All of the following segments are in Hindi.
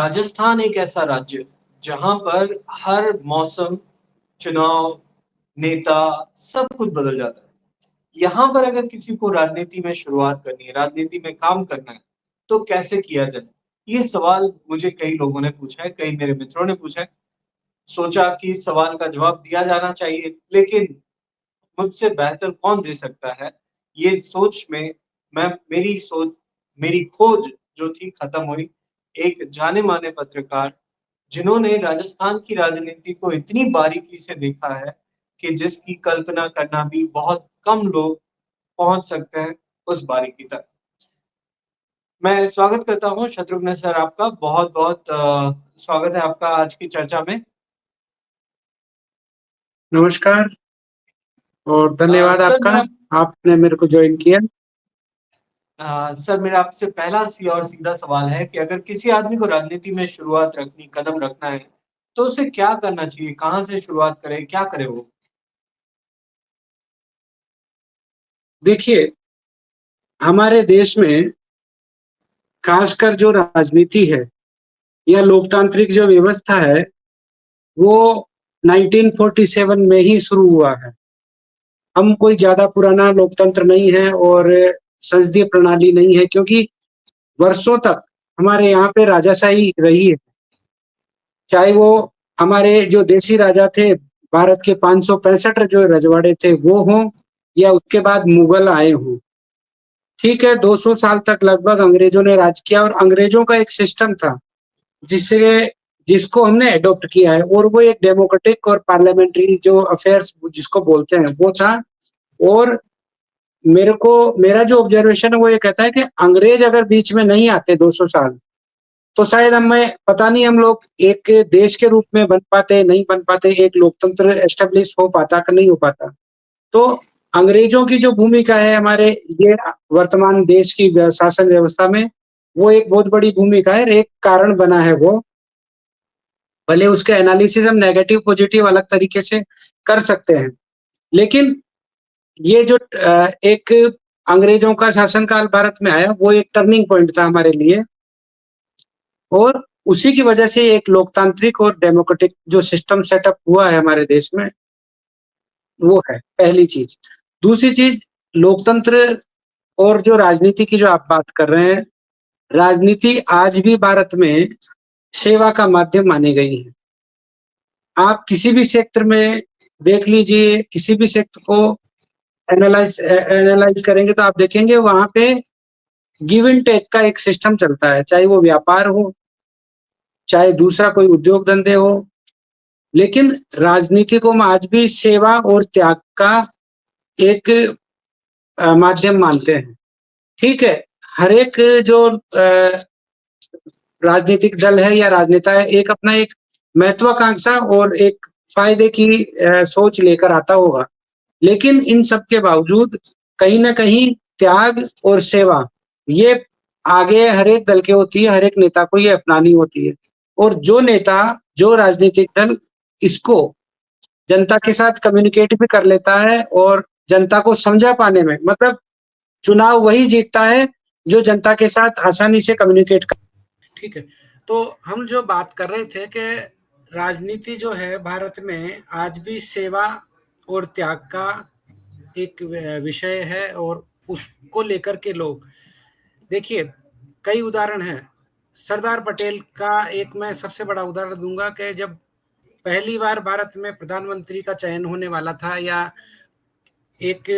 राजस्थान एक ऐसा राज्य जहाँ पर हर मौसम, चुनाव, नेता सब कुछ बदल जाता है। यहाँ पर अगर किसी को राजनीति में शुरुआत करनी है, राजनीति में काम करना है, तो कैसे किया जाए? ये सवाल मुझे कई लोगों ने पूछा है, कई मेरे मित्रों ने पूछा है। सोचा कि इस सवाल का जवाब दिया जाना चाहिए, लेकिन मुझसे बेहतर कौन दे सकता है? ये सोच में मैं मेरी खोज जो थी खत्म हुई। एक जाने-माने पत्रकार जिन्होंने राजस्थान की राजनीति को इतनी बारीकी से देखा है कि जिसकी कल्पना करना भी बहुत कम लोग पहुँच सकते हैं उस बारीकी तक। मैं स्वागत करता हूँ शत्रुघ्न सर आपका बहुत-बहुत स्वागत है आपका आज की चर्चा में। नमस्कार और धन्यवाद सर आपका। आपने मेरे को ज्वाइन किया। सर मेरा आपसे पहला और सीधा सवाल है कि अगर किसी आदमी को राजनीति में शुरुआत रखनी, कदम रखना है, तो उसे क्या करना चाहिए? कहाँ से शुरुआत करे? क्या करे वो? देखिए, हमारे देश में खासकर जो राजनीति है या लोकतांत्रिक जो व्यवस्था है, वो 1947 में ही शुरू हुआ है। हम कोई ज़्यादा पुराना लोकतंत्र नहीं है और संसदीय प्रणाली नहीं है, क्योंकि वर्षों तक हमारे यहाँ पे राजाशाही रही है। चाहे वो हमारे जो देशी राजा थे, भारत के 565 जो रजवाड़े थे वो हों या उसके बाद मुगल आए हों। ठीक है, 200 साल तक लगभग अंग्रेजों ने राज किया और अंग्रेजों का एक सिस्टम था, जिससे जिसको हमने एडॉप्ट किया है, और वो एक डेमोक्रेटिक और पार्लियामेंट्री जो अफेयर्स जिसको बोलते हैं, वो था। और मेरा जो ऑब्जर्वेशन है वो ये कहता है कि अंग्रेज अगर बीच में नहीं आते 200 साल, तो शायद पता नहीं हम लोग एक देश के रूप में बन पाते, नहीं बन पाते, एक लोकतंत्र एस्टेब्लिश हो पाता कि नहीं हो पाता। तो अंग्रेजों की जो भूमिका है हमारे ये वर्तमान देश की शासन व्यवस्था में, वो एक बहुत बड़ी भूमिका है और एक कारण बना है वो। भले उसके एनालिसिस हम नेगेटिव पॉजिटिव अलग तरीके से कर सकते हैं, लेकिन ये जो एक अंग्रेजों का शासनकाल भारत में आया, वो एक टर्निंग पॉइंट था हमारे लिए, और उसी की वजह से एक लोकतांत्रिक और डेमोक्रेटिक जो सिस्टम सेटअप हुआ है हमारे देश में, वो है पहली चीज। दूसरी चीज, लोकतंत्र और जो राजनीति की जो आप बात कर रहे हैं, राजनीति आज भी भारत में सेवा का माध्यम मानी गई है। आप किसी भी क्षेत्र में देख लीजिए, किसी भी क्षेत्र को एनालाइज करेंगे तो आप देखेंगे वहाँ पे गिव एंड टेक का एक सिस्टम चलता है, चाहे वो व्यापार हो, चाहे दूसरा कोई उद्योग धंधे हो। लेकिन राजनीति को हम आज भी सेवा और त्याग का एक माध्यम मानते हैं। ठीक है, हर एक जो राजनीतिक दल है या राजनेता है, एक अपना एक महत्वाकांक्षा और एक फायदे की सोच लेकर आता होगा। लेकिन इन सब के बावजूद कहीं न कहीं त्याग और सेवा, ये आगे हर एक दल के होती है, हर एक नेता को ये अपनानी होती है। और जो नेता, जो राजनीतिक दल इसको जनता के साथ कम्युनिकेट भी कर लेता है और जनता को समझा पाने में, मतलब चुनाव वही जीतता है जो जनता के साथ आसानी से कम्युनिकेट कर। ठीक है, तो हम जो बात कर रहे थे कि राजनीति जो है भारत में आज भी सेवा और त्याग का एक विषय है, और उसको लेकर के लोग, देखिए कई उदाहरण हैं। सरदार पटेल का एक मैं सबसे बड़ा उदाहरण दूंगा कि जब पहली बार भारत में प्रधानमंत्री का चयन होने वाला था, या एक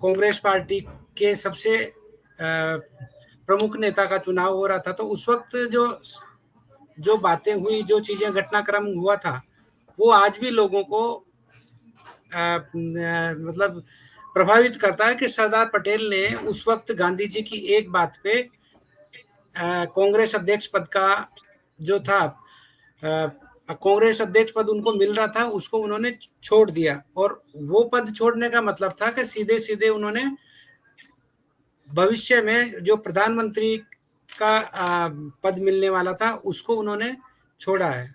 कांग्रेस पार्टी के सबसे प्रमुख नेता का चुनाव हो रहा था, तो उस वक्त जो जो बातें हुई, जो चीजें घटनाक्रम हुआ था, वो आज भी लोगों को मतलब प्रभावित करता है कि सरदार पटेल ने उस वक्त गांधी जी की एक बात पे कांग्रेस अध्यक्ष पद का जो था, कांग्रेस अध्यक्ष पद उनको मिल रहा था, उसको उन्होंने छोड़ दिया। और वो पद छोड़ने का मतलब था कि सीधे सीधे उन्होंने भविष्य में जो प्रधानमंत्री का पद मिलने वाला था उसको उन्होंने छोड़ा है।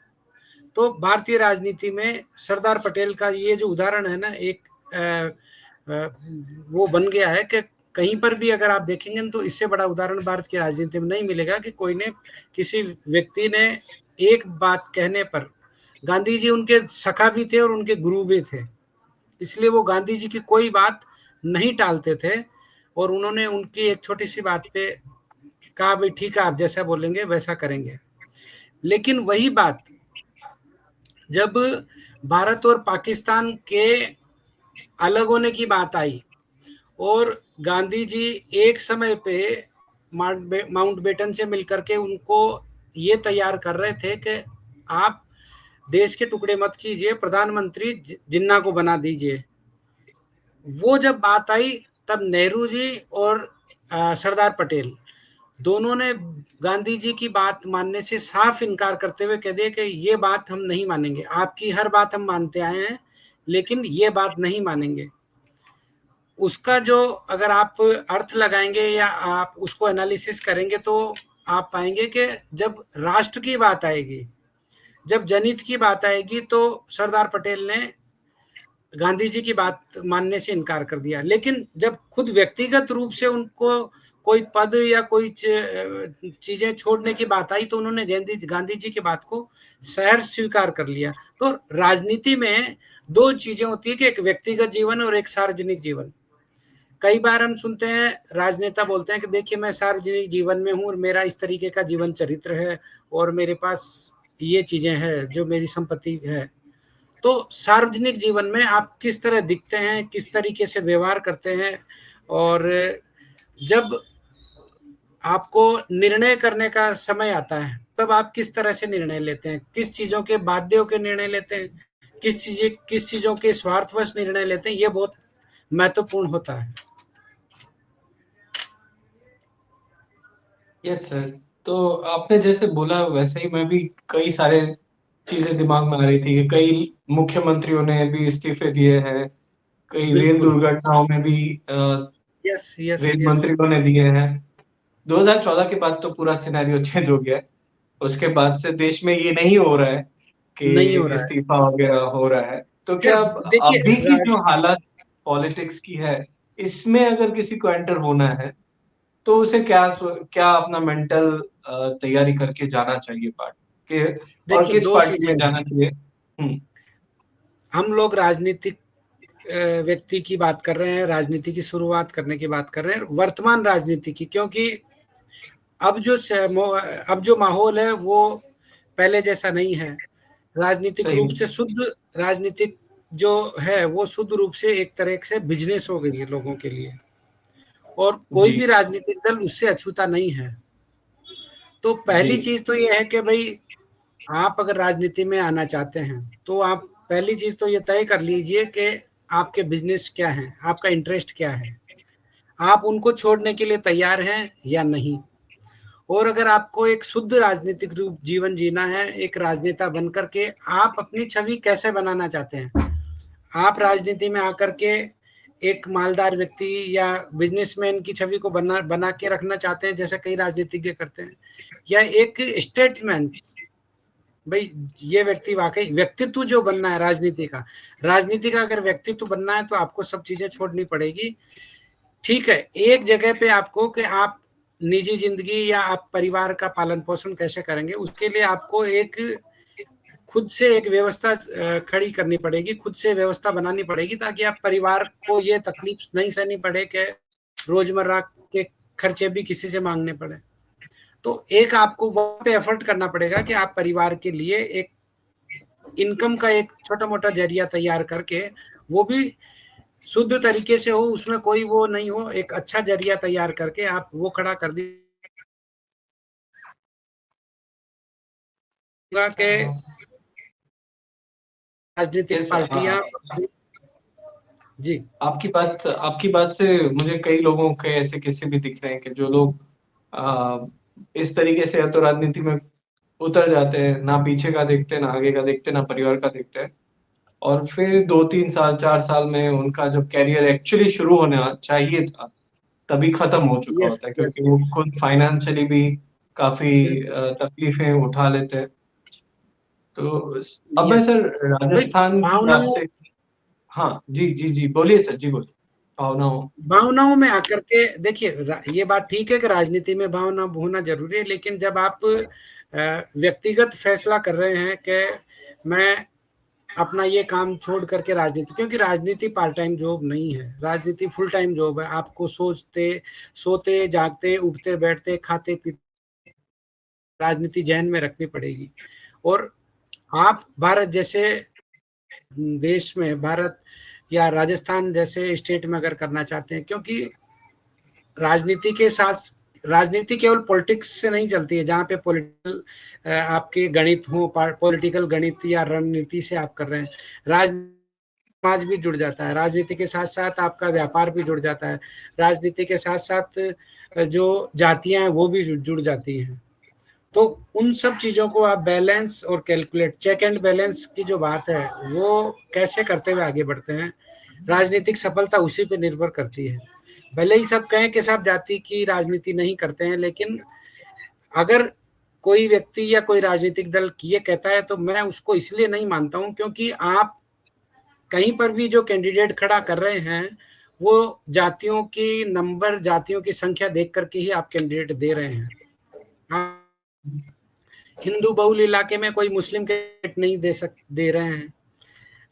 तो भारतीय राजनीति में सरदार पटेल का ये जो उदाहरण है ना, एक वो बन गया है कि कहीं पर भी अगर आप देखेंगे तो इससे बड़ा उदाहरण भारत की राजनीति में नहीं मिलेगा कि कोई ने किसी व्यक्ति ने एक बात कहने पर, गांधी जी उनके सखा भी थे और उनके गुरु भी थे, इसलिए वो गांधी जी की कोई बात नहीं टालते थे और उन्होंने उनकी एक छोटी सी बात पे कहा भाई ठीक है, आप जैसा बोलेंगे वैसा करेंगे। लेकिन वही बात जब भारत और पाकिस्तान के अलग होने की बात आई और गांधी जी एक समय पे माउंटबेटन से मिलकर के उनको ये तैयार कर रहे थे कि आप देश के टुकड़े मत कीजिए, प्रधानमंत्री जिन्ना को बना दीजिए। वो जब बात आई तब नेहरू जी और सरदार पटेल दोनों ने गांधी जी की बात मानने से साफ इनकार करते हुए कह दिया कि ये बात हम नहीं मानेंगे, आपकी हर बात हम मानते आए हैं लेकिन ये बात नहीं मानेंगे। उसका जो अगर आप अर्थ लगाएंगे या आप उसको एनालिसिस करेंगे तो आप पाएंगे कि जब राष्ट्र की बात आएगी, जब जनहित की बात आएगी तो सरदार पटेल ने गांधी जी की बात मानने से इनकार कर दिया। लेकिन जब खुद व्यक्तिगत रूप से उनको कोई पद या कोई चीजें छोड़ने की बात आई तो उन्होंने गांधी जी की बात को सहर्ष स्वीकार कर लिया। तो राजनीति में दो चीजें होती है कि एक व्यक्तिगत जीवन और एक सार्वजनिक जीवन। कई बार हम सुनते हैं राजनेता बोलते हैं कि देखिए मैं सार्वजनिक जीवन में हूँ और मेरा इस तरीके का जीवन चरित्र है और मेरे पास ये चीजें हैं जो मेरी संपत्ति है। तो सार्वजनिक जीवन में आप किस तरह दिखते हैं, किस तरीके से व्यवहार करते हैं, और जब आपको निर्णय करने का समय आता है तब आप किस तरह से निर्णय लेते हैं, किस चीजों के बाध्य होकर निर्णय लेते हैं, किस चीजों के स्वार्थवश निर्णय लेते हैं, ये बहुत महत्वपूर्ण होता है। यस सर, तो आपने जैसे बोला वैसे ही मैं भी कई सारे चीजें दिमाग में आ रही थी कि कई मुख्यमंत्रियों ने भी इस्तीफे दिए हैं, कई रेल बिल्कुल। दुर्घटनाओं में भी यस यस रेल यस। मंत्रियों ने दिए हैं। 2014 के बाद तो पूरा सिनेरियो चेंज हो गया है। उसके बाद से देश में ये नहीं हो रहा है कि नहीं हो रहा है। इस्तीफा वगैरह हो रहा है। तो क्या क्या देखिए अभी की जो हालात पॉलिटिक्स की है, इसमें अगर किसी को एंटर होना है तो उसे क्या अपना मेंटल तैयारी करके जाना चाहिए पार्टी के, और देखिए किस दो पार्टी चीजें में हैं। जाना चाहिए? हम लोग राजनीतिक व्यक्ति की बात कर रहे हैं, राजनीति की शुरुआत करने की बात कर रहे हैं, वर्तमान राजनीति की, क्योंकि अब जो माहौल है वो पहले जैसा नहीं है। राजनीतिक सही रूप में। से शुद्ध राजनीतिक जो है वो शुद्ध रूप से एक तरह से बिजनेस हो गई है लोगों के लिए, और कोई जी भी राजनीतिक दल उससे अछूता नहीं है। तो जी। पहली चीज तो ये है कि भाई आप अगर राजनीति में आना चाहते हैं तो आप पहली चीज तो ये तय कर लीजिए कि आपके बिजनेस क्या है, आपका इंटरेस्ट क्या है, आप उनको छोड़ने के लिए तैयार हैं या नहीं। और अगर आपको एक शुद्ध राजनीतिक रूप जीवन जीना है, एक राजनेता बनकर के आप अपनी छवि कैसे बनाना चाहते हैं, आप राजनीति में आकर के एक मालदार व्यक्ति या बिजनेसमैन की छवि को बना बना के रखना चाहते हैं जैसे कई राजनीतिज्ञ करते हैं, या एक स्टेटसमैन, भाई ये व्यक्ति वाकई व्यक्तित्व जो बनना है राजनीति का अगर व्यक्तित्व बनना है तो आपको सब चीजें छोड़नी पड़ेगी। ठीक है, एक जगह पे आपको कि आप निजी जिंदगी या आप परिवार का पालन पोषण कैसे करेंगे, उसके लिए आपको एक खुद से एक व्यवस्था खड़ी करनी पड़ेगी, खुद से व्यवस्था बनानी पड़ेगी ताकि आप परिवार को ये तकलीफ नहीं सहनी पड़े कि रोजमर्रा के खर्चे भी किसी से मांगने पड़े। तो एक आपको वहां पे एफर्ट करना पड़ेगा कि आप परिवार के लिए एक इनकम का एक छोटा मोटा जरिया तैयार करके, वो भी शुद्ध तरीके से हो, उसमें कोई वो नहीं हो, एक अच्छा जरिया तैयार करके आप वो खड़ा कर दीजिएगा कि राजनीतिक यस। पार्टियां। जी आपकी बात से मुझे कई लोगों के ऐसे किस्से भी दिख रहे हैं कि जो लोग आ, इस तरीके से या तो राजनीति में उतर जाते हैं, ना पीछे का देखते, ना आगे का देखते, ना परिवार का देखते हैं, और फिर 2-3 साल 4 साल में उनका जब कैरियर एक्चुअली शुरू होने चाहिए था तभी खत्म हो चुका यस होता है, यस क्योंकि वो यस खुद फाइनेंशियली भी काफी बिल्कुल। तकलीफें उठा लेते हैं। तो अब मैं यस सर भाई राजस्थान की भावनाओं, आपसे। हाँ जी जी जी, बोलिए सर, जी बोलिए। भावनाओं में आकर के देखिए, ये बात ठीक है कि राजनीति में भावना होना जरूरी है, लेकिन जब आप व्यक्तिगत फैसला कर रहे हैं कि मैं अपना ये काम छोड़ करके राजनीति, क्योंकि राजनीति पार्ट टाइम जॉब नहीं है, राजनीति फुल टाइम जॉब है। आपको सोते जागते उठते बैठते खाते पीते राजनीति जहन में रखनी पड़ेगी। और आप भारत जैसे देश में, भारत या राजस्थान जैसे स्टेट में अगर करना चाहते हैं, क्योंकि राजनीति के साथ राजनीति केवल पॉलिटिक्स से नहीं चलती है, जहाँ पे पॉलिटिकल आपके गणित हो, पॉलिटिकल गणित या रणनीति से आप कर रहे हैं, समाज भी जुड़ जाता है, राजनीति के साथ साथ आपका व्यापार भी जुड़ जाता है, राजनीति के साथ साथ जो जातियां हैं वो भी जुड़ जाती हैं। तो उन सब चीजों को आप बैलेंस और कैलकुलेट, चेक एंड बैलेंस की जो बात है वो कैसे करते हुए आगे बढ़ते हैं, राजनीतिक सफलता उसी पे निर्भर करती है। भले ही सब कहें कि सब जाति की राजनीति नहीं करते हैं, लेकिन अगर कोई व्यक्ति या कोई राजनीतिक दल ये कहता है तो मैं उसको इसलिए नहीं मानता हूं, क्योंकि आप कहीं पर भी जो कैंडिडेट खड़ा कर रहे हैं वो जातियों की नंबर, जातियों की संख्या देख करके ही आप कैंडिडेट दे रहे हैं। हिंदू बहुल इलाके में कोई मुस्लिम कैंडिडेट नहीं दे रहे हैं।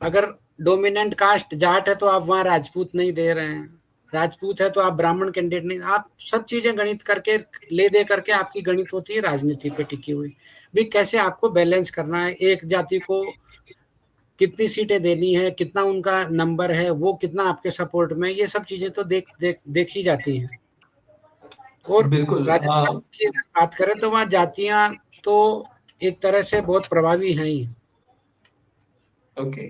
अगर डोमिनेंट कास्ट जाट है तो आप वहां राजपूत नहीं दे रहे हैं, राजपूत है तो आप ब्राह्मण कैंडिडेट नहीं। आप सब चीजें गणित करके ले दे करके आपकी गणित होती है राजनीति पे टिकी हुई भी, कैसे आपको बैलेंस करना है, एक जाति को कितनी सीटें देनी है, कितना उनका नंबर है, वो कितना आपके सपोर्ट में, ये सब चीजें तो देखी जाती हैं। और बिल्कुल राजस्थान की बात करें तो वहाँ जातियां तो एक तरह से बहुत प्रभावी हैं ही। ओके,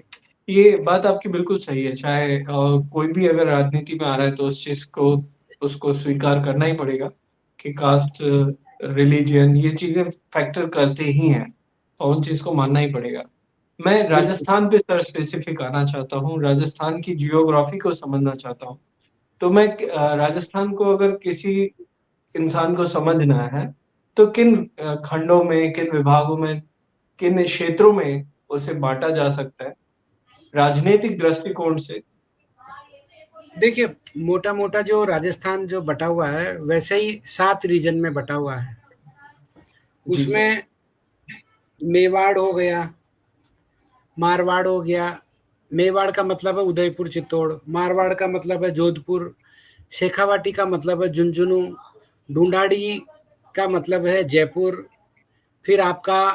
ये बात आपकी बिल्कुल सही है। चाहे कोई भी अगर राजनीति में आ रहा है तो उस चीज को उसको स्वीकार करना ही पड़ेगा कि कास्ट, रिलीजन, ये चीजें फैक्टर करते ही हैं और उन चीज को मानना ही पड़ेगा। मैं राजस्थान पे सर स्पेसिफिक आना चाहता हूँ, राजस्थान की जियोग्राफी को समझना चाहता हूँ। तो मैं राजस्थान को अगर किसी इंसान को समझना है तो किन खंडों में, किन विभागों में, किन क्षेत्रों में उसे बांटा जा सकता है राजनीतिक दृष्टिकोण से? देखिए, मोटा मोटा जो राजस्थान जो बटा हुआ है वैसे ही 7 रीजन में बटा हुआ है। जी सर। उसमें मेवाड़ हो गया, मारवाड़ हो गया। मेवाड़ का मतलब है उदयपुर चित्तौड़, मारवाड़ का मतलब है जोधपुर, शेखावाटी का मतलब है झुंझुनू, ढूंढाड़ी का मतलब है जयपुर, फिर आपका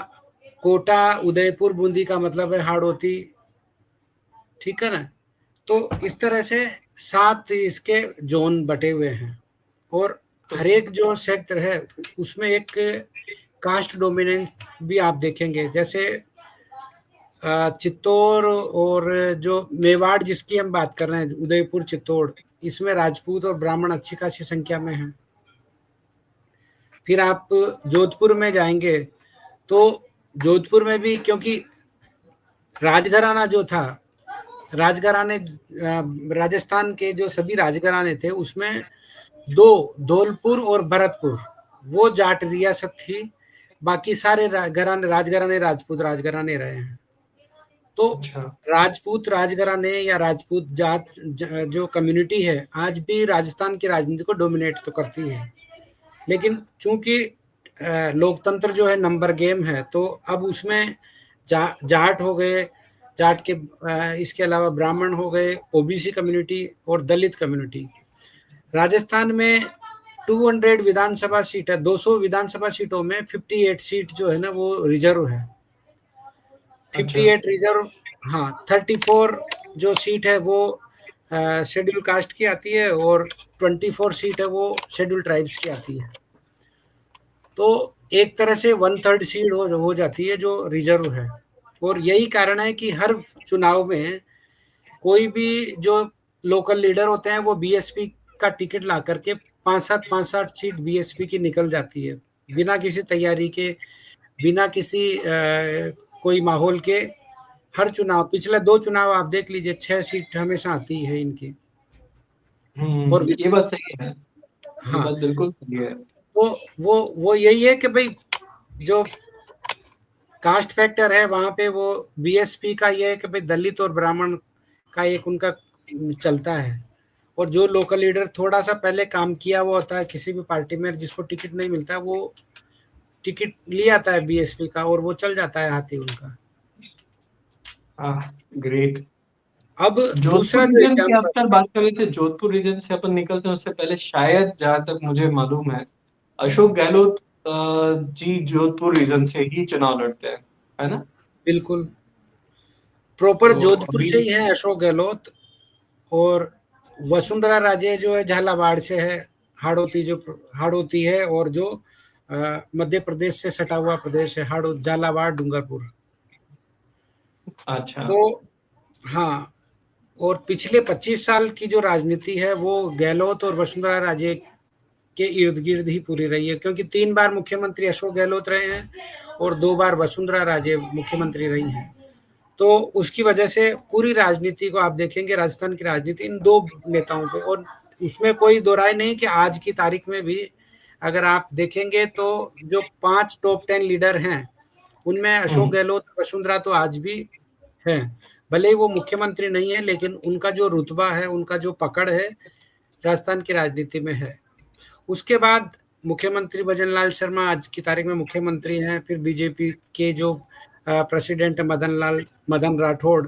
कोटा, उदयपुर, बूंदी का मतलब है हाड़ौती। ठीक है ना? तो इस तरह से 7 इसके जोन बटे हुए हैं, और हर एक जो क्षेत्र है उसमें एक कास्ट डोमिनेंट भी आप देखेंगे। जैसे चित्तौड़ और जो मेवाड़ जिसकी हम बात कर रहे हैं, उदयपुर चित्तौड़, इसमें राजपूत और ब्राह्मण अच्छी खासी संख्या में हैं। फिर आप जोधपुर में जाएंगे तो जोधपुर में भी, क्योंकि राजघराना जो था, राजघराने राजस्थान के जो सभी राजघराने थे उसमें दो, धौलपुर और भरतपुर, वो जाट रियासत थी। बाकी सारे राजघराने राजपूत राजघराने रहे हैं। तो अच्छा। राजपूत राजघराने या राजपूत जात जो कम्युनिटी है आज भी राजस्थान की राजनीति को डोमिनेट तो करती है, लेकिन चूंकि लोकतंत्र जो है नंबर गेम है, तो अब उसमें जाट हो गए, जाट के इसके अलावा ब्राह्मण हो गए, ओबीसी कम्युनिटी और दलित कम्युनिटी। राजस्थान में 200 विधानसभा सीट है, 200 विधानसभा सीटों में 58 सीट जो है ना वो रिजर्व है। 58 रिजर्व, हाँ। 34 जो सीट है वो शेड्यूल कास्ट की आती है, और 24 सीट है वो शेड्यूल ट्राइब्स की आती है। तो एक तरह से 1/3 सीट हो जाती है जो रिजर्व है। और यही कारण है कि हर चुनाव में कोई भी जो लोकल लीडर होते हैं वो बीएसपी का टिकट ला करके 5-7 सीट बीएसपी की निकल जाती है, बिना किसी तैयारी के, बिना किसी कोई माहौल के। हर चुनाव, पिछले 2 चुनाव आप देख लीजिए, 6 सीट हमेशा आती है इनकी। और ये बात सही है। ये हाँ, बात बिल्कुल सही है। वो यही है कि भाई जो कास्ट फैक्टर है वहां पे वो बीएसपी का ये है कि भाई दलित और ब्राह्मण का एक उनका चलता है। और जो लोकल लीडर थोड़ा सा पहले काम किया हुआ होता है किसी भी पार्टी में, जिसको टिकट नहीं मिलता, वो टिकट ले आता है बीएसपी का और वो चल जाता है हाथी उनका। ग्रेट। अब जोधपुर दूसरा जो रीजन की एग्जाम्पल, अक्सर बात कर रहे थे, जोधपुर रीजन से अपन निकलते हैं उससे पहले शायद जहां तक मुझे मालूम है अशोक गहलोत जी जोधपुर रीजन से ही चुनाव लड़ते हैं, है ना? बिल्कुल प्रॉपर तो जोधपुर अभी से ही है अशोक गहलोत। और वसुंधरा राजे जो है झालावाड़ से है, हाड़ौती है, और जो मध्य प्रदेश से सटा हुआ प्रदेश है, झालावाड़ डूंगरपुर। अच्छा। तो हाँ, और पिछले 25 साल की जो राजनीति है वो गहलोत और वसुंधरा राजे के इर्द गिर्द ही पूरी रही है, क्योंकि 3 बार मुख्यमंत्री अशोक गहलोत रहे हैं और 2 बार वसुंधरा राजे मुख्यमंत्री रही हैं। तो उसकी वजह से पूरी राजनीति को आप देखेंगे, राजस्थान की राजनीति इन 2 नेताओं पे, और उसमें कोई दो राय नहीं कि आज की तारीख में भी अगर आप देखेंगे तो जो 5 टॉप 10 लीडर हैं उनमें अशोक गहलोत, वसुंधरा तो आज भी हैं। भले ही वो मुख्यमंत्री नहीं है, लेकिन उनका जो रुतबा है, उनका जो पकड़ है, राजस्थान की राजनीति में है। उसके बाद मुख्यमंत्री भजन लाल शर्मा आज की तारीख में मुख्यमंत्री हैं। फिर बीजेपी के जो प्रेसिडेंट है मदन राठौड़,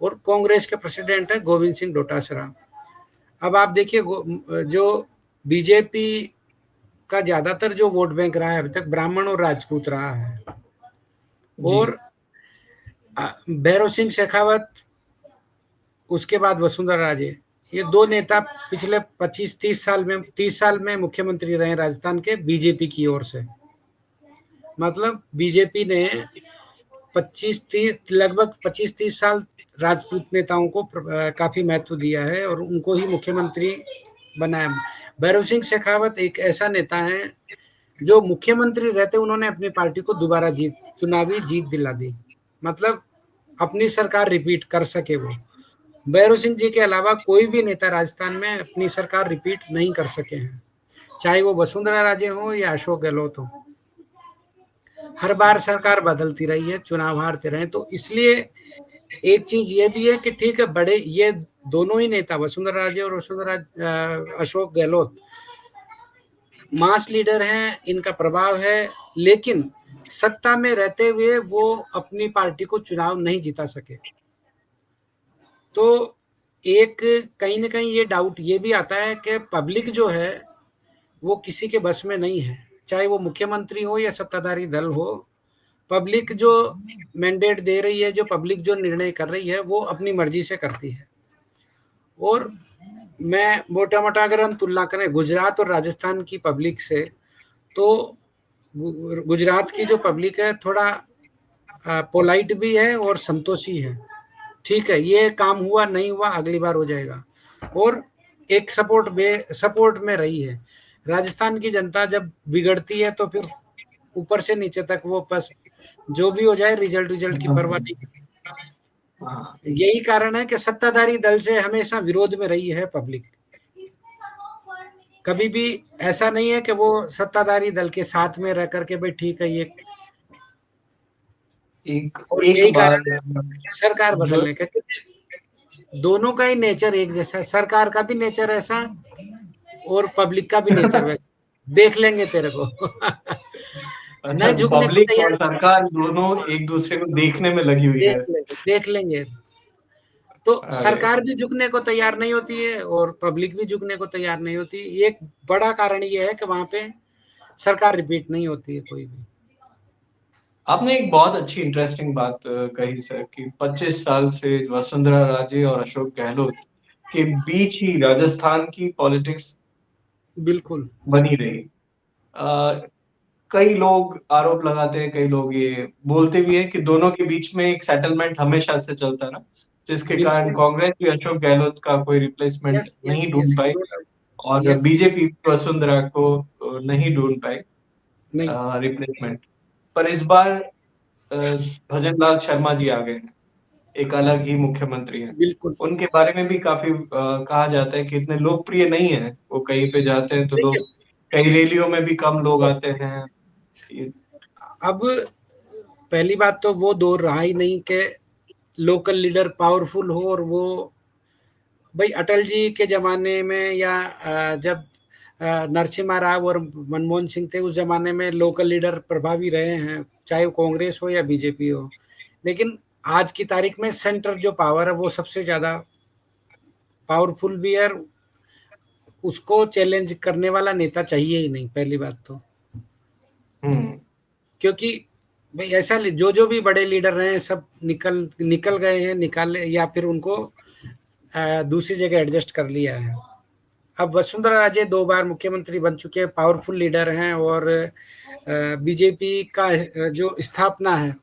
और कांग्रेस के प्रेसिडेंट है गोविंद सिंह डोटासरा। अब आप देखिए, जो बीजेपी का ज्यादातर जो वोट बैंक रहा है अभी तक ब्राह्मण और राजपूत रहा है। जी। और भैरव सिंह शेखावत, उसके बाद वसुंधरा राजे, ये 2 नेता पिछले 30 साल में मुख्यमंत्री रहे राजस्थान के बीजेपी की ओर से। मतलब बीजेपी ने 25-30 साल राजपूत नेताओं को काफी महत्व दिया है और उनको ही मुख्यमंत्री बनाया। भैरव सिंह शेखावत एक ऐसा नेता है जो मुख्यमंत्री रहते उन्होंने अपनी पार्टी को दोबारा चुनावी जीत दिला दी, मतलब अपनी सरकार रिपीट कर सके वो। भैरव सिंह जी के अलावा कोई भी नेता राजस्थान में अपनी सरकार रिपीट नहीं कर सके हैं, चाहे वो वसुंधरा राजे हो या अशोक गहलोत हो। हर बार सरकार बदलती रही है, चुनाव हारते रहे। तो इसलिए एक चीज ये भी है कि ठीक है, बड़े ये दोनों ही नेता वसुंधरा राजे और अशोक गहलोत मास लीडर हैं, इनका प्रभाव है, लेकिन सत्ता में रहते हुए वो अपनी पार्टी को चुनाव नहीं जिता सके। तो एक कहीं ना कहीं ये डाउट ये भी आता है कि पब्लिक जो है वो किसी के बस में नहीं है, चाहे वो मुख्यमंत्री हो या सत्ताधारी दल हो। पब्लिक जो मैंडेट दे रही है, जो पब्लिक जो निर्णय कर रही है, वो अपनी मर्जी से करती है। और मैं मोटा मोटा अगर हम तुलना करें गुजरात और राजस्थान की पब्लिक से, तो गुजरात की जो पब्लिक है थोड़ा पोलाइट भी है और संतोषी है। ठीक है, ये काम हुआ नहीं हुआ अगली बार हो जाएगा, और एक सपोर्ट में रही है। राजस्थान की जनता जब बिगड़ती है तो फिर ऊपर से नीचे तक वो बस जो भी हो जाए रिजल्ट की परवाह नहीं। यही कारण है कि सत्ताधारी दल से हमेशा विरोध में रही है पब्लिक। कभी भी ऐसा नहीं है कि वो सत्ताधारी दल के साथ में रह करके भाई ठीक है ये, और एक यही बार कारण है सरकार जो बदलने का। दोनों का ही नेचर एक जैसा है, सरकार का भी नेचर ऐसा और पब्लिक का भी नेचर वैसा। देख लेंगे तेरे को अच्छा, न झुकने को पब्लिक और तैयार, सरकार दोनों एक दूसरे को देखने में लगी हुई है। देख लेंगे। तो अरे सरकार भी झुकने को तैयार नहीं होती है और पब्लिक भी झुकने को तैयार नहीं होती। एक बड़ा कारण ये है कि वहां पे सरकार रिपीट नहीं होती है कोई भी। आपने एक बहुत अच्छी इंटरेस्टिंग बात कही सर कि 25 साल से वसुंधरा राजे और अशोक गहलोत के बीच ही राजस्थान की पॉलिटिक्स बिल्कुल बनी रही। अ, कई लोग आरोप लगाते हैं, कई लोग ये बोलते भी हैं कि दोनों के बीच में एक सेटलमेंट हमेशा से चलता रहा, जिसके कारण बिल्कुल। कांग्रेस भी अशोक गहलोत का कोई रिप्लेसमेंट यस यस नहीं यस, ढूंढ पाई नो डाउट। और यस, बीजेपी वसुंधरा को नहीं ढूंढ पाई नहीं, रिप्लेसमेंट। पर इस बार भजन लाल शर्मा जी आ गए हैं, एक अलग ही मुख्यमंत्री हैं। बिल्कुल। उनके बारे में भी काफी कहा जाता है कि इतने लोकप्रिय नहीं है, वो कहीं पे जाते हैं तो देखिए, लोग, कई रैलियों में भी कम लोग बस आते हैं। ये- अब पहली बात तो वो दौर रहा ही नहीं कि लोकल लीडर पावरफुल हो और वो भाई अटल जी के ज़माने में या जब नरसिम्हा राव और मनमोहन सिंह थे, उस ज़माने में लोकल लीडर प्रभावी रहे हैं, चाहे वो कांग्रेस हो या बीजेपी हो। लेकिन आज की तारीख में सेंटर जो पावर है वो सबसे ज़्यादा पावरफुल भी है, उसको चैलेंज करने वाला नेता चाहिए ही नहीं, पहली बात तो। क्योंकि भाई ऐसा जो भी बड़े लीडर रहे हैं सब निकल निकल गए हैं, निकाले या फिर उनको दूसरी जगह एडजस्ट कर लिया है। अब वसुंधरा राजे 2 बार मुख्यमंत्री बन चुके हैं, पावरफुल लीडर हैं और बीजेपी का जो स्थापना है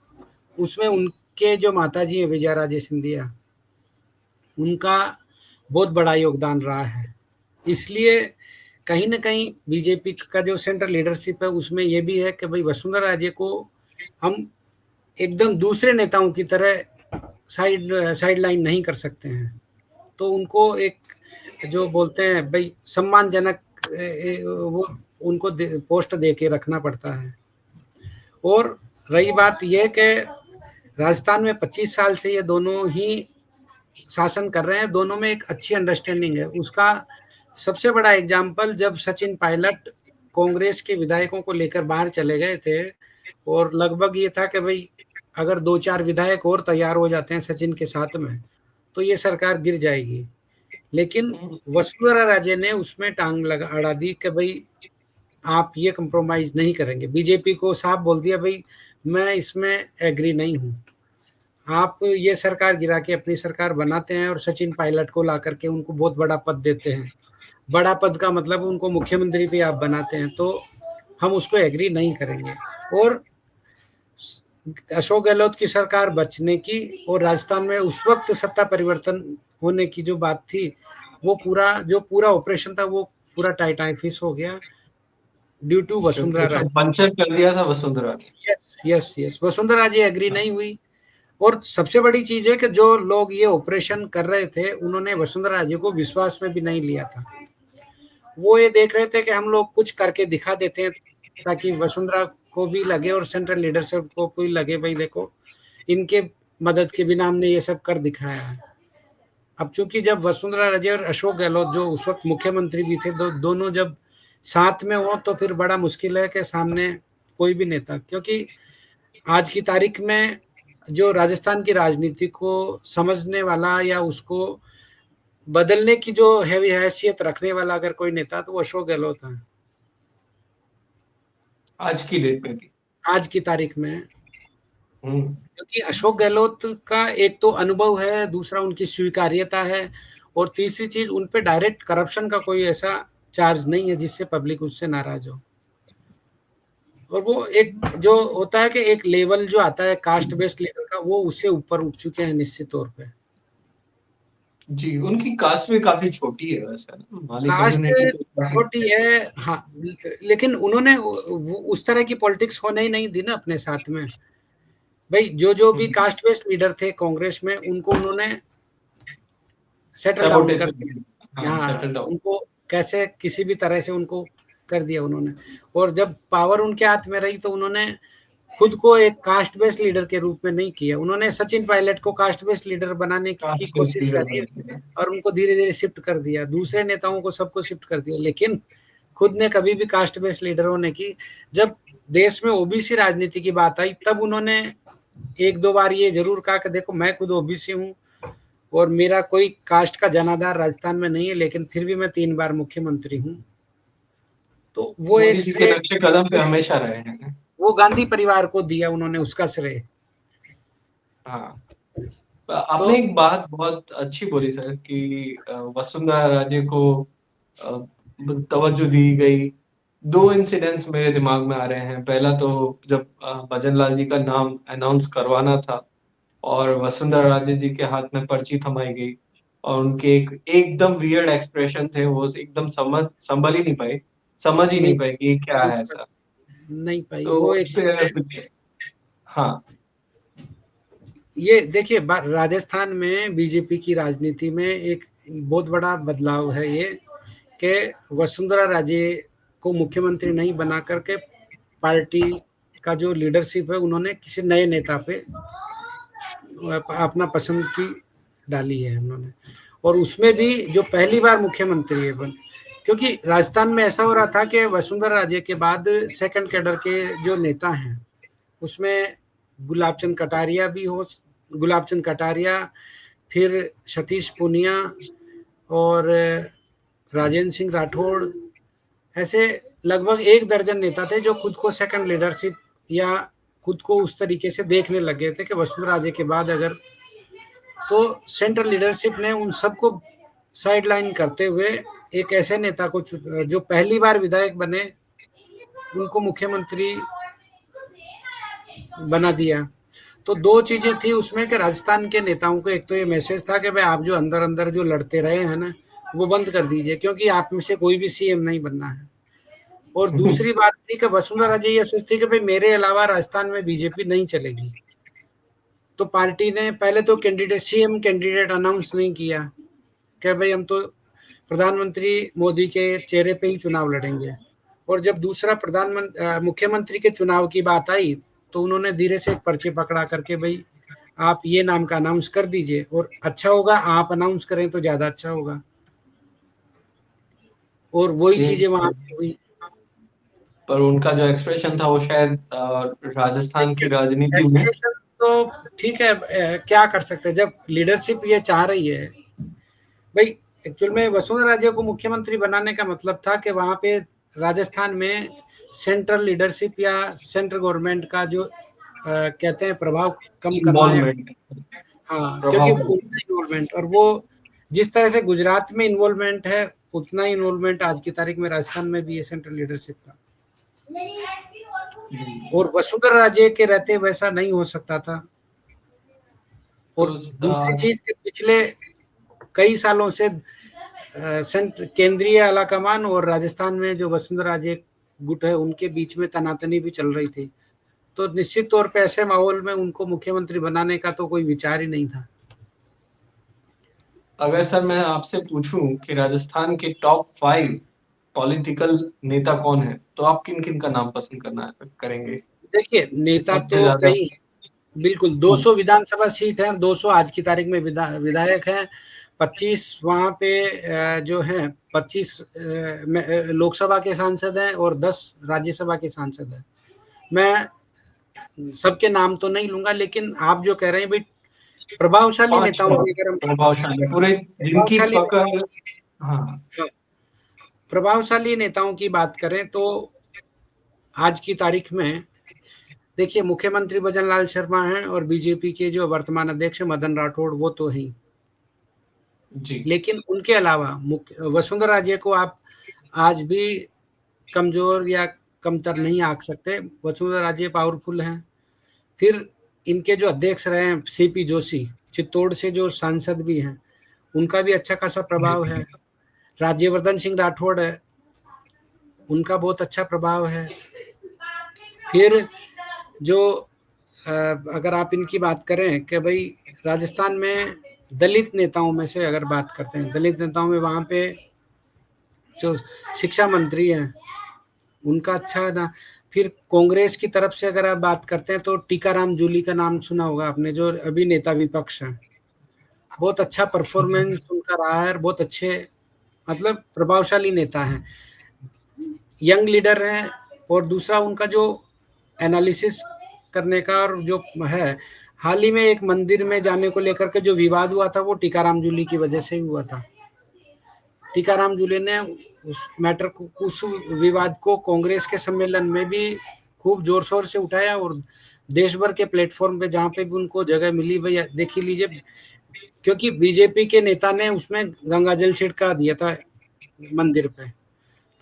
उसमें उनके जो माताजी हैं विजया राजे सिंधिया, उनका बहुत बड़ा योगदान रहा है। इसलिए कहीं न कहीं बीजेपी का जो सेंट्रल लीडरशिप है उसमें ये भी है कि भाई वसुंधरा राजे को हम एकदम दूसरे नेताओं की तरह साइड लाइन नहीं कर सकते हैं। तो उनको एक जो बोलते हैं भाई सम्मानजनक वो उनको पोस्ट दे के रखना पड़ता है। और रही बात यह कि राजस्थान में 25 साल से ये दोनों ही शासन कर रहे हैं, दोनों में एक अच्छी अंडरस्टैंडिंग है। उसका सबसे बड़ा एग्जाम्पल जब सचिन पायलट कांग्रेस के विधायकों को लेकर बाहर चले गए थे और लगभग ये था कि भाई अगर 2-4 विधायक और तैयार हो जाते हैं सचिन के साथ में तो ये सरकार गिर जाएगी। लेकिन वसुंधरा राजे ने उसमें टांग लगा अड़ा दी कि भाई आप ये कंप्रोमाइज नहीं करेंगे। बीजेपी को साफ बोल दिया भाई मैं इसमें एग्री नहीं हूँ, आप ये सरकार गिरा के अपनी सरकार बनाते हैं और सचिन पायलट को ला करके उनको बहुत बड़ा पद देते हैं। बड़ा पद का मतलब उनको मुख्यमंत्री भी आप बनाते हैं, तो हम उसको एग्री नहीं करेंगे। और अशोक गहलोत की सरकार बचने की और राजस्थान में उस वक्त सत्ता परिवर्तन होने की जो बात थी, वो पूरा ऑपरेशन था वो पूरा टाइट फिश हो गया due to Vasundhara Raje. Puncture कर दिया था वसुंधरा ने। यस वसुंधरा राजे एग्री नहीं हुई। और सबसे बड़ी चीज है कि जो लोग ये ऑपरेशन कर रहे थे उन्होंने वसुंधरा राजे को विश्वास में भी नहीं लिया था। वो ये देख रहे थे कि हम लोग कुछ करके दिखा देते हैं ताकि वसुंधरा को भी लगे और सेंट्रल लीडरशिप को भी लगे भाई देखो इनके मदद के बिना हमने ये सब कर दिखाया है। अब चूंकि जब वसुंधरा राजे और अशोक गहलोत जो उस वक्त मुख्यमंत्री भी थे दोनों जब साथ में हो तो फिर बड़ा मुश्किल है कि सामने कोई भी नेता, क्योंकि आज की तारीख में जो राजस्थान की राजनीति को समझने वाला या उसको बदलने की जो हैवी हैसियत रखने वाला अगर कोई नेता तो वो अशोक गहलोत है आज की डेट में भी, आज की तारीख में। क्योंकि अशोक गहलोत का एक तो अनुभव है, दूसरा उनकी स्वीकार्यता है और तीसरी चीज उन पे डायरेक्ट करप्शन का कोई ऐसा चार्ज नहीं है जिससे पब्लिक उससे नाराज हो। और वो एक जो होता है कि एक लेवल जो आता है कास्ट बेस्ड लेवल का वो उससे ऊपर उठ चुके हैं निश्चित तौर पे। जी, उनकी कास्ट भी काफी छोटी है वैसे, माली कास्ट कम्युनिटी छोटी है हाँ, लेकिन उन्होंने उस तरह की पॉलिटिक्स होने ही नहीं दी ना अपने साथ में। भाई जो भी कास्ट बेस्ड लीडर थे कांग्रेस में उनको उन्होंने सेटल डाउन कर दिया। हाँ, उनको कैसे किसी भी तरह से उनको कर दिया उन्होंने। और जब पावर उनके हाथ में रही तो उन्होंने खुद को एक कास्ट बेस्ड लीडर के रूप में नहीं किया। उन्होंने सचिन पायलट को कास्ट बेस्ड लीडर बनाने की कोशिश करी और उनको धीरे धीरे शिफ्ट कर दिया, दूसरे नेताओं को सबको शिफ्ट कर दिया, लेकिन खुद ने कभी भी कास्ट बेस्ड लीडर होने की। जब देश में ओबीसी राजनीति की बात आई तब उन्होंने 1-2 बार ये जरूर कहा कि देखो मैं खुद ओबीसी हूँ और मेरा कोई कास्ट का जनाधार राजस्थान में नहीं है, लेकिन फिर भी मैं 3 बार मुख्यमंत्री हूँ। तो वो एक श्रेय नक्शे कदम पे हमेशा रहे हैं, वो गांधी परिवार को दिया उन्होंने उसका श्रेय। हाँ, आपने एक बात बहुत अच्छी बोली सर कि वसुंधरा राजे को तवज्जो दी गई। 2 इंसिडेंट्स मेरे दिमाग में आ रहे हैं। पहला तो जब भजन लाल जी का नाम अनाउंस करवाना था और वसुंधरा राजे जी के हाथ में पर्ची थमाई गई और उनके एक एकदम वियर्ड एक्सप्रेशन थे, वो एकदम संभल ही नहीं पाए, समझ ही नहीं पाए कि क्या है ऐसा। नहीं पाई तो वो एक फिर हाँ, ये देखिए राजस्थान में बीजेपी की राजनीति में एक बहुत बड़ा बदलाव है ये कि वसुंधरा राजे को मुख्यमंत्री नहीं बना करके पार्टी का जो लीडरशिप है उन्होंने किसी नए नेता पे अपना पसंद की डाली है उन्होंने। और उसमें भी जो पहली बार मुख्यमंत्री है बन, क्योंकि राजस्थान में ऐसा हो रहा था कि वसुंधरा राजे के बाद सेकंड कैडर के जो नेता हैं उसमें गुलाबचंद कटारिया भी हो, गुलाबचंद कटारिया, फिर सतीश पूनिया और राजेंद्र सिंह राठौड़, ऐसे लगभग 1 दर्जन नेता थे जो खुद को सेकंड लीडरशिप या खुद को उस तरीके से देखने लग गए थे कि वसुंधरा राजे के बाद अगर, तो सेंट्रल लीडरशिप ने उन सबको साइडलाइन करते हुए एक ऐसे नेता को जो पहली बार विधायक बने उनको मुख्यमंत्री बना दिया। तो 2 चीजें थी उसमें कि राजस्थान के नेताओं को एक तो ये मैसेज था कि भाई आप जो अंदर अंदर जो लड़ते रहे हैं ना वो बंद कर दीजिए, क्योंकि आप में से कोई भी सीएम नहीं बनना है। और दूसरी बात थी कि वसुंधरा राजे ये सोचती कि भाई मेरे अलावा राजस्थान में बीजेपी नहीं चलेगी। तो पार्टी ने पहले तो सीएम कैंडिडेट अनाउंस नहीं किया कि भाई हम तो प्रधानमंत्री मोदी के चेहरे पे ही चुनाव लड़ेंगे। और जब दूसरा मुख्यमंत्री के चुनाव की बात आई तो उन्होंने धीरे से एक पर्चे पकड़ा करके भाई आप ये नाम का अनाउंस कर दीजिए, और अच्छा होगा आप अनाउंस करें तो ज्यादा अच्छा होगा। और वही चीजें वहां पे हुई। पर उनका जो एक्सप्रेशन था वो शायद राजस्थान की राजनीति में, तो ठीक है, क्या कर सकते हैं जब लीडरशिप ये चाह रही है। भाई एक्चुअल में वसुंधरा राजे को मुख्यमंत्री बनाने का मतलब था कि वहां पे राजस्थान में सेंट्रल लीडरशिप या सेंट्रल गवर्नमेंट का जो कहते हैं प्रभाव कम करना है। हाँ, क्योंकि उतना इन्वॉल्वमेंट, और वो जिस तरह से गुजरात में इन्वॉल्वमेंट है उतना ही इन्वॉल्वमेंट आज की तारीख में राजस्थान में भी है सेंट्रल लीडरशिप का। और वसुंधरा राजे के रहते वैसा नहीं हो सकता था। और दूसरी चीज के पिछले कई सालों से केंद्रीय आलाकमान और राजस्थान में जो वसुंधरा राजे गुट है उनके बीच में तनातनी भी चल रही थी। तो निश्चित तौर पे ऐसे माहौल में उनको मुख्यमंत्री बनाने का तो कोई विचार ही नहीं था। अगर सर मैं आपसे पूछूं कि राजस्थान के टॉप 5 पॉलिटिकल नेता कौन है तो आप किन किन का नाम पसंद करेंगे? देखिए नेता तो कई, बिल्कुल 200 विधानसभा सीट है, 200 आज की तारीख में विधायक हैं, 25 वहां पे जो है 25 लोकसभा के सांसद हैं और 10 राज्यसभा के सांसद हैं। मैं सबके नाम तो नहीं लूंगा, लेकिन आप जो कह रहे हैं भाई प्रभावशाली नेताओं की, अगर प्रभावशाली नेताओं की बात करें तो आज की तारीख में देखिए मुख्यमंत्री भजन लाल शर्मा हैं और बीजेपी के जो वर्तमान अध्यक्ष मदन राठौड़ वो तो हैं जी। लेकिन उनके अलावा वसुंधरा राजे को आप आज भी कमजोर या कमतर नहीं आंक सकते। वसुंधरा राजे पावरफुल हैं। फिर इनके जो अध्यक्ष रहे हैं सीपी जोशी, चित्तौड़ से जो सांसद भी हैं, उनका भी अच्छा खासा प्रभाव है। राज्यवर्धन सिंह राठौड़ है, उनका बहुत अच्छा प्रभाव है। फिर जो अगर आप इनकी बात करें कि भाई राजस्थान में दलित नेताओं में से अगर बात करते हैं, दलित नेताओं में वहां पे जो शिक्षा मंत्री हैं उनका अच्छा ना। फिर कांग्रेस की तरफ से अगर आप बात करते हैं तो टीकाराम जूली का नाम सुना होगा आपने, जो अभी नेता विपक्ष है। बहुत अच्छा परफॉर्मेंस उनका रहा है, बहुत अच्छे मतलब प्रभावशाली नेता हैं, यंग लीडर हैं। और दूसरा उनका जो एनालिसिस करने का और जो है, हाल ही में एक मंदिर में जाने को लेकर के जो विवाद हुआ था वो टीकाराम जूली की वजह से ही हुआ था। टीकाराम जूली ने उस मैटर को, उस विवाद को कांग्रेस के सम्मेलन में भी खूब जोर शोर से उठाया और देश भर के प्लेटफॉर्म पे जहाँ पे भी उनको जगह मिली भाई देख ही लीजिए, क्योंकि बीजेपी के नेता ने उसमें गंगा जल छिड़का दिया था मंदिर पे।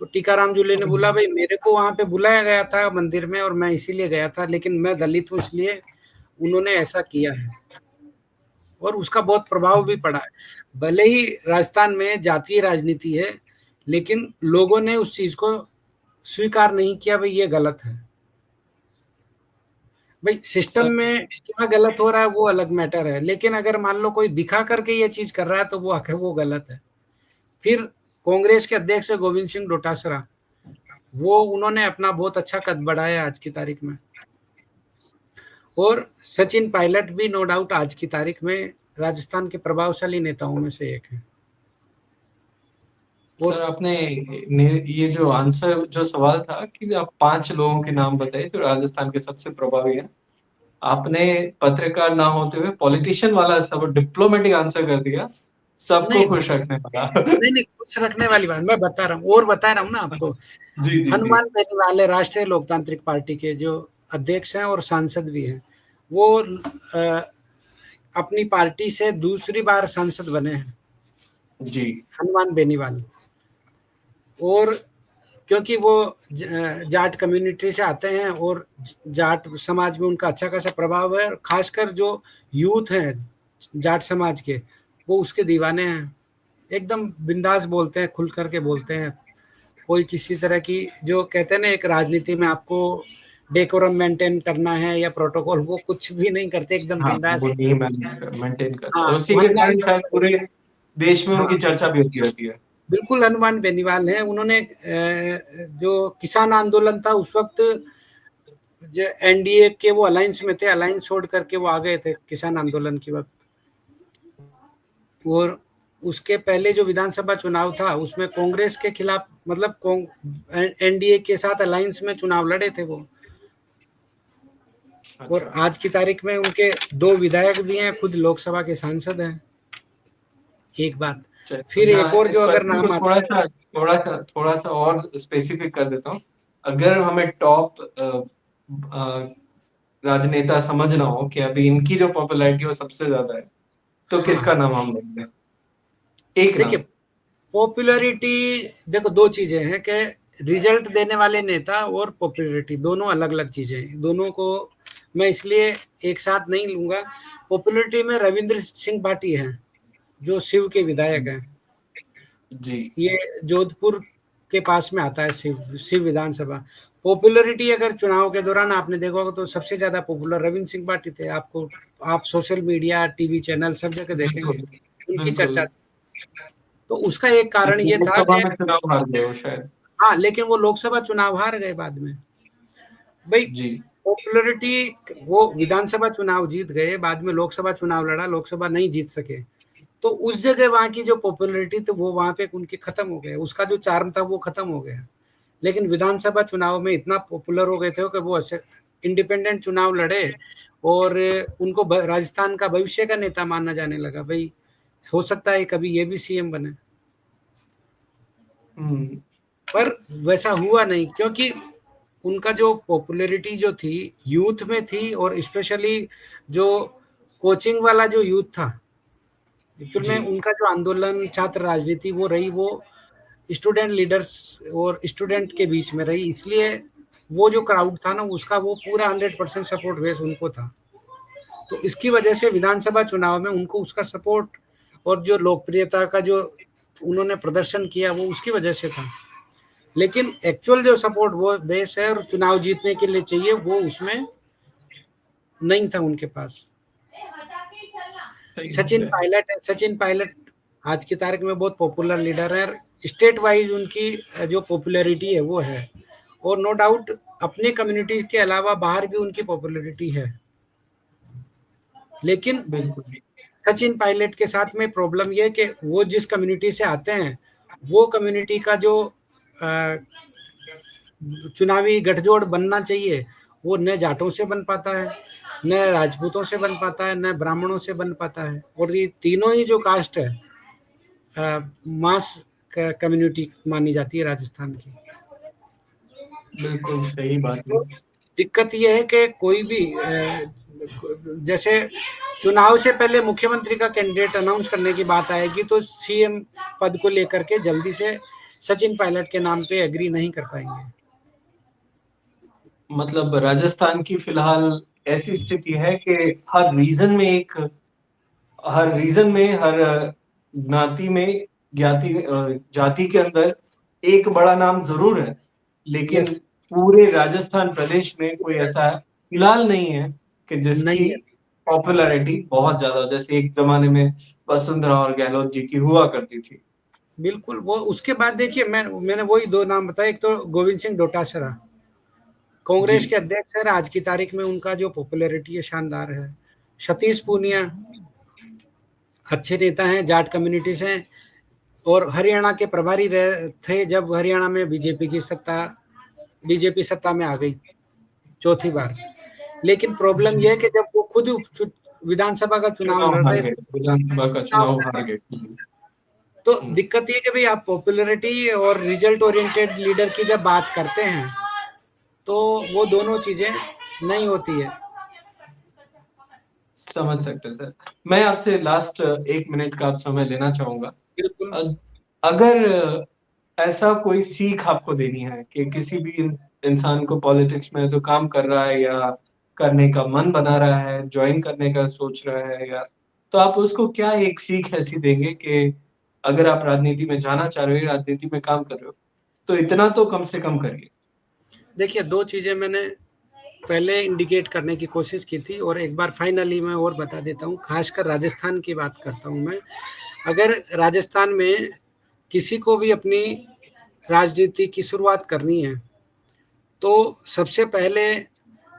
तो टीकाराम जूली ने बोला भाई मेरे को वहां पे बुलाया गया था मंदिर में और मैं इसीलिए गया था, लेकिन मैं दलित हूँ इसलिए उन्होंने ऐसा किया है। और उसका बहुत प्रभाव भी पड़ा है। भले ही राजस्थान में जातीय राजनीति है, लेकिन लोगों ने उस चीज को स्वीकार नहीं किया भाई ये गलत है। भाई सिस्टम में क्या गलत हो रहा है वो अलग मैटर है, लेकिन अगर मान लो कोई दिखा करके ये चीज कर रहा है तो वो गलत है। फिर कांग्रेस के अध्यक्ष गोविंद सिंह डोटासरा, वो उन्होंने अपना बहुत अच्छा कद बढ़ाया आज की तारीख में। और सचिन पायलट भी नो डाउट आज की तारीख में राजस्थान के प्रभावशाली नेताओं में से एक है। सर आपने ये जो आंसर जो सवाल था कि आप 5 लोगों के नाम बताइए जो राजस्थान के सबसे प्रभावी हैं। आपने पत्रकार ना होते हुए पॉलिटिशियन वाला सब डिप्लोमेटिक आंसर कर दिया, सबको नहीं, खुश रखने वाला। नहीं, खुश रखने वाली बात मैं बता रहा हूँ और बता रहा हूँ ना आपको। जी, जी, जी। हनुमान बेनीवाल राष्ट्रीय लोकतांत्रिक पार्टी के जो अध्यक्ष हैं और सांसद भी हैं। वो अपनी पार्टी से दूसरी बार सांसद बने हैं, जी। हनुमान बेनीवाल। और क्योंकि वो जाट कम्युनिटी से आते हैं और जाट समाज में उनका अच्छा खासा प्रभाव है, खासकर जो यूथ है जाट समाज के, वो उसके दीवाने हैं। एकदम बिंदास बोलते हैं, खुल करके बोलते हैं। कोई किसी तरह की जो कहते हैं ना एक राजनीति में आपको डेकोरम मेंटेन करना है या प्रोटोकॉल, वो कुछ भी नहीं करते, एकदम हाँ, बिंदास। वो नहीं मेंटेन करते हाँ, और उसी के हनुमान कारण शायद पूरे देश में हाँ उनकी चर्चा भी होती रहती है। बिल्कुल हनुमान बेनीवाल है। उन्होंने जो किसान आंदोलन था उस वक्त, जो एनडीए के वो अलायंस में थे, अलायंस छोड़ करके वो आ गए थे किसान आंदोलन के वक्त। और उसके पहले जो विधानसभा चुनाव था उसमें कांग्रेस के खिलाफ, मतलब एनडीए के साथ अलायंस में चुनाव लड़े थे वो। और अच्छा। आज की तारीख में उनके 2 विधायक भी हैं, खुद लोकसभा के सांसद हैं। एक बात। फिर एक और इस जो अगर क्वेश्चन को नाम आता थोड़ा सा और स्पेसिफिक कर देता हूँ। अगर हमें टॉप राजनेता समझना हो कि अभी इनकी जो पॉपुलैरिटी वो सबसे ज्यादा है, तो हाँ किसका नाम हम लेंगे? एक देखिए, नाम। पॉपुलैरिटी देखो 2 चीजें हैं कि रिजल्ट देने वाले नेता और पॉपुलैरिटी दोनों अलग अलग चीजें हैं। दोनों को मैं इसलिए एक साथ नहीं लूंगा। पॉपुलैरिटी में रविंद्र सिंह भाटी हैं जो शिव के विधायक हैं। जी। ये जोधपुर के पास में आता है शिव विधानसभा। पॉपुलैरिटी अगर चुनाव के दौरान आपने देखा होगा तो सबसे ज्यादा पॉपुलर रविंद्र सिंह भाटी थे। आपको आप सोशल मीडिया, टीवी चैनल सब जगह देखेंगे बिल्कुल, उनकी बिल्कुल। चर्चा। तो उसका एक कारण लेकिन ये था लोकसभा कि में चुनाव हार गए वो शायद। हाँ, लेकिन वो लोकसभा चुनाव हार गए बाद में। भाई जी। पॉपुलैरिटी, वो विधानसभा चुनाव जीत गए, बाद में लोकसभा चुनाव लड़ा, लोकसभा नहीं जीत सके। तो उस जगह वहां की जो पॉपुलैरिटी थी वो वहां पे उनकी खत्म हो गया, उसका जो चार्म था वो खत्म हो गया। लेकिन विधानसभा चुनाव में इतना पॉपुलर हो गए थे कि वो इंडिपेंडेंट चुनाव लड़े और उनको राजस्थान का भविष्य का नेता माना जाने लगा। भाई हो सकता है कभी ये भी सीएम बने, पर वैसा हुआ नहीं क्योंकि उनका जो पॉपुलैरिटी जो थी यूथ में थी। और स्पेशली जो कोचिंग वाला जो यूथ था, एक्चुअल जी। में उनका जो आंदोलन छात्र राजनीति वो रही, वो स्टूडेंट लीडर्स और स्टूडेंट के बीच में रही। इसलिए वो जो क्राउड था ना उसका वो पूरा 100% सपोर्ट बेस उनको था। तो इसकी वजह से विधानसभा चुनाव में उनको उसका सपोर्ट और जो लोकप्रियता का जो उन्होंने प्रदर्शन किया वो उसकी वजह से था। लेकिन एक्चुअल जो सपोर्ट वो बेस है और चुनाव जीतने के लिए चाहिए वो उसमें नहीं था उनके पास। सचिन पायलट आज की तारीख में बहुत पॉपुलर लीडर है। स्टेट वाइज उनकी जो पॉपुलैरिटी है वो है, और नो डाउट अपने कम्युनिटी के अलावा बाहर भी उनकी पॉपुलैरिटी है। लेकिन बिल्कुल। सचिन पायलट के साथ में प्रॉब्लम ये है कि वो जिस कम्युनिटी से आते हैं वो कम्युनिटी का जो चुनावी गठजोड़ बनना चाहिए वो न जाटों से बन पाता है, न राजपूतों से बन पाता है, न ब्राह्मणों से बन पाता है। और ये तीनों ही जो कास्ट है मास कम्युनिटी मानी जाती है राजस्थान की। बिल्कुल सही बात है। तो दिक्कत यह है कि कोई भी जैसे चुनाव से पहले मुख्यमंत्री का कैंडिडेट अनाउंस करने की बात आएगी तो सीएम पद को लेकर के जल्दी से सचिन पायलट के नाम पे एग्री नहीं कर पाएंगे। मतलब राजस्थान की फिलहाल ऐसी स्थिति है कि हर ज्ञाति में जाति के अंदर एक बड़ा नाम जरूर है, लेकिन यस, पूरे राजस्थान प्रदेश में कोई ऐसा फिलहाल नहीं है कि नहीं जिसकी है पॉपुलैरिटी बहुत ज्यादा हो, जैसे एक जमाने में वसुंधरा और गहलोत जी की हुआ करती थी। बिल्कुल। वो उसके बाद देखिए मैंने वही 2 नाम बताए। एक तो गोविंद सिंह डोटासरा जी। कांग्रेस के अध्यक्ष है, आज की तारीख में उनका जो पॉपुलैरिटी है शानदार है। सतीश पूनिया अच्छे नेता हैं, जाट कम्युनिटी से हैं। और हरियाणा के प्रभारी थे जब हरियाणा में बीजेपी सत्ता में आ गई चौथी बार। लेकिन प्रॉब्लम यह है कि जब वो खुद विधानसभा का चुनाव लड़ हार रहे गए, थे, विधानसभा का चुनाव हार गए। तो दिक्कत ये कि भाई आप पॉपुलैरिटी और रिजल्ट ओरिएंटेड लीडर की जब बात करते हैं तो वो दोनों चीजें नहीं होती है। समझ सकते हैं सर। मैं आपसे लास्ट 1 मिनट का आप समय लेना चाहूंगा। बिल्कुल। अगर ऐसा कोई सीख आपको देनी है कि किसी भी इंसान को पॉलिटिक्स में तो काम कर रहा है या करने का मन बना रहा है, ज्वाइन करने का सोच रहा है, या तो आप उसको क्या एक सीख ऐसी देंगे कि अगर आप राजनीति में जाना चाह रहे हो, राजनीति में काम कर रहे हो, तो इतना तो कम से कम करिए। देखिए, दो चीजें मैंने पहले इंडिकेट करने की कोशिश की थी और एक बार फाइनली मैं और बता देता हूँ। खासकर राजस्थान की बात करता हूँ मैं। अगर राजस्थान में किसी को भी अपनी राजनीति की शुरुआत करनी है तो सबसे पहले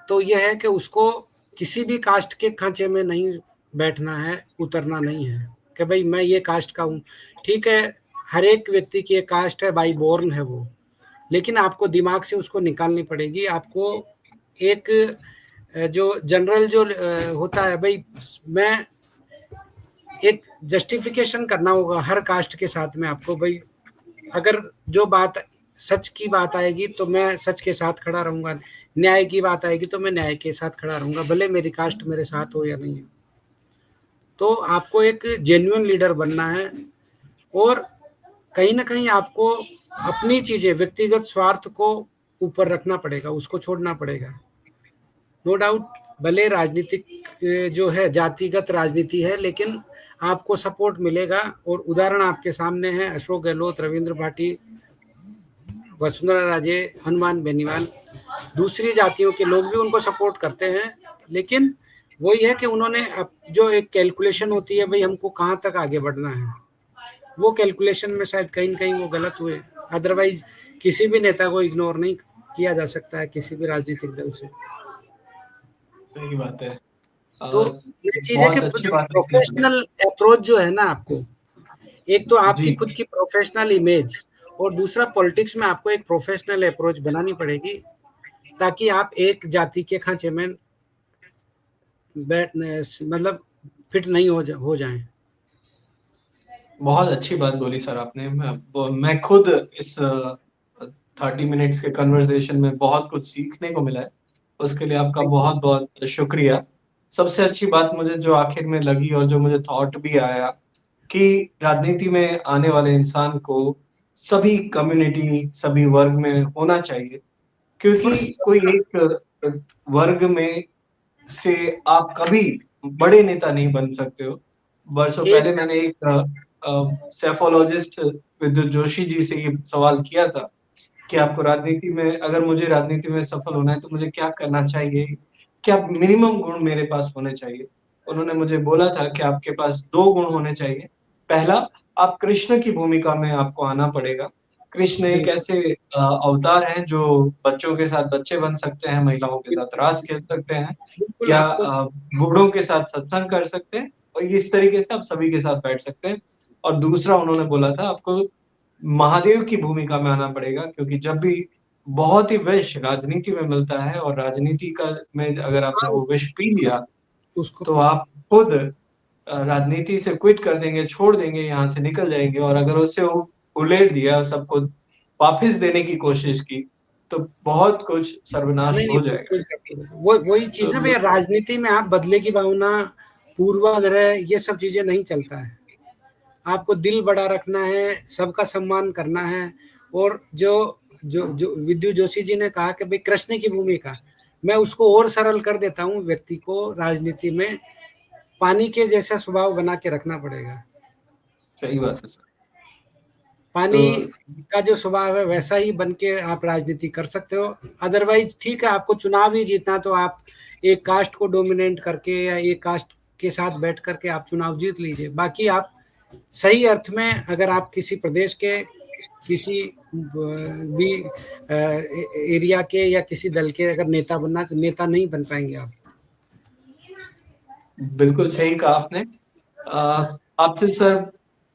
तो यह है कि उसको किसी भी कास्ट के खांचे में नहीं बैठना है, उतरना नहीं है कि भाई मैं ये कास्ट का हूँ। ठीक है, हर एक व्यक्ति की एक कास्ट है, बाई बोर्न है वो, लेकिन आपको दिमाग से उसको निकालनी पड़ेगी। आपको एक जो जनरल जो होता है, भाई मैं एक जस्टिफिकेशन करना होगा हर कास्ट के साथ में आपको। भाई अगर जो बात सच की बात आएगी तो मैं सच के साथ खड़ा रहूंगा, न्याय की बात आएगी तो मैं न्याय के साथ खड़ा रहूंगा, भले मेरी कास्ट मेरे साथ हो या नहीं हो। तो आपको एक जेन्युइन लीडर बनना है और कहीं ना कहीं आपको अपनी चीजें, व्यक्तिगत स्वार्थ को ऊपर रखना पड़ेगा, उसको छोड़ना पड़ेगा। नो डाउट, भले राजनीतिक जो है जातिगत राजनीति है, लेकिन आपको सपोर्ट मिलेगा। और उदाहरण आपके सामने है, अशोक गहलोत, रविंद्र भाटी, वसुंधरा राजे, हनुमान बेनीवाल, दूसरी जातियों के लोग भी उनको सपोर्ट करते हैं। लेकिन वही है कि उन्होंने जो एक कैलकुलेशन होती है, भाई हमको कहाँ तक आगे बढ़ना है, वो कैलकुलेशन में शायद कहीं न कहीं वो गलत हुए। अदरवाइज किसी भी नेता को इग्नोर नहीं किया जा सकता है किसी भी राजनीतिक दल से। सही बात है। तो ये चीज है कि बहुत अच्छी बात आपने बताई। प्रोफेशनल अप्रोच जो है ना आपको, एक तो आपकी जी, खुद की प्रोफेशनल इमेज और दूसरा पॉलिटिक्स में आपको एक प्रोफेशनल अप्रोच बनानी पड़ेगी, ताकि आप एक जाति के खांचे में बैठ मतलब फिट नहीं हो जाएं। बहुत अच्छी बात बोली सर आपने। मैं खुद इस 30 मिनट्स के कन्वर्सेशन में बहुत कुछ सीखने को मिला है, उसके लिए आपका बहुत बहुत शुक्रिया। सबसे अच्छी बात मुझे जो आखिर में लगी और जो मुझे थॉट भी आया कि राजनीति में आने वाले इंसान को सभी कम्युनिटी, सभी वर्ग में होना चाहिए, क्योंकि कोई एक वर्ग में से आप कभी बड़े नेता नहीं बन सकते हो। वर्षों एक पहले मैंने एक सेफोलॉजिस्ट विद्युत जोशी जी से ये सवाल किया था कि आपको राजनीति में, अगर मुझे राजनीति में सफल होना है तो मुझे क्या करना चाहिए, क्या मिनिमम गुण मेरे पास होने चाहिए। उन्होंने मुझे बोला था कि आपके पास 2 गुण होने चाहिए। पहला, आप कृष्ण की भूमिका में आपको आना पड़ेगा। कृष्ण एक ऐसे अवतार हैं जो बच्चों के साथ बच्चे बन सकते हैं, महिलाओं के साथ रास खेल सकते हैं, बिल्कुल या आपको बूढ़ों के साथ सत्संग कर सकते हैं, और इस तरीके से आप सभी के साथ बैठ सकते हैं। और दूसरा उन्होंने बोला था, आपको महादेव की भूमिका में आना पड़ेगा, क्योंकि जब भी बहुत ही विष राजनीति में मिलता है और राजनीति का में अगर आपने वो विष पी लिया उसको तो आप खुद राजनीति से क्विट कर देंगे, छोड़ देंगे, यहाँ से निकल जाएंगे। और अगर उससे उलेट दिया, सबको वापिस देने की कोशिश की, तो बहुत कुछ सर्वनाश नहीं हो जाएगा। बिल्कुल वो वही चीज ना तो भैया, राजनीति में आप बदले की भावना, पूर्वाग्रह, ये सब चीजें नहीं चलता है। आपको दिल बड़ा रखना है, सबका सम्मान करना है। और जो जो जो विद्यु जोशी जी ने कहा कि भाई कृष्ण की भूमिका, मैं उसको और सरल कर देता हूँ। व्यक्ति को राजनीति में पानी के जैसा स्वभाव बना के रखना पड़ेगा। सही बात है सर। तो पानी का जो स्वभाव है वैसा ही बन के आप राजनीति कर सकते हो। अदरवाइज ठीक है, आपको चुनाव ही जीतना तो आप एक कास्ट को डोमिनेट करके या एक कास्ट के साथ बैठ करके आप चुनाव जीत लीजिए। बाकी आप सही अर्थ में अगर आप किसी प्रदेश के किसी भी एरिया के या किसी दल के अगर नेता बनना, तो नेता नहीं बन पाएंगे आप। बिल्कुल सही कहा आपने। आपसे सर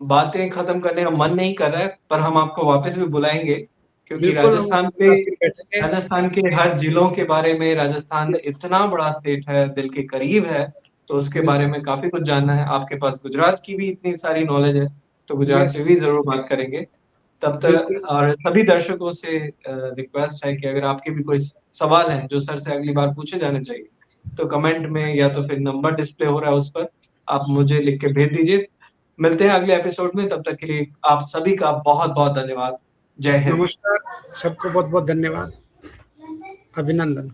बातें खत्म करने का मन नहीं कर रहा है, पर हम आपको वापस भी बुलाएंगे, क्योंकि बिल्कुल हम फिर बैठेंगे। राजस्थान के हर जिलों के बारे में, राजस्थान इतना बड़ा स्टेट है, दिल के करीब है, तो उसके बारे में काफी कुछ जानना है। आपके पास गुजरात की भी इतनी सारी नॉलेज है, तो गुजरात पे यस भी जरूर बात करेंगे। तब बिल्कुल। तक और सभी दर्शकों से रिक्वेस्ट है कि अगर आपके भी कोई सवाल हैं जो सर से अगली बार पूछे जाने चाहिए, तो कमेंट में या तो फिर नंबर डिस्प्ले हो रहा है उस पर आप मुझे लिख के भेज दीजिए। मिलते हैं अगले एपिसोड में, तब तक के लिए आप सभी का बहुत बहुत धन्यवाद। जय हिंद। नमस्कार, सबको बहुत बहुत धन्यवाद, अभिनंदन।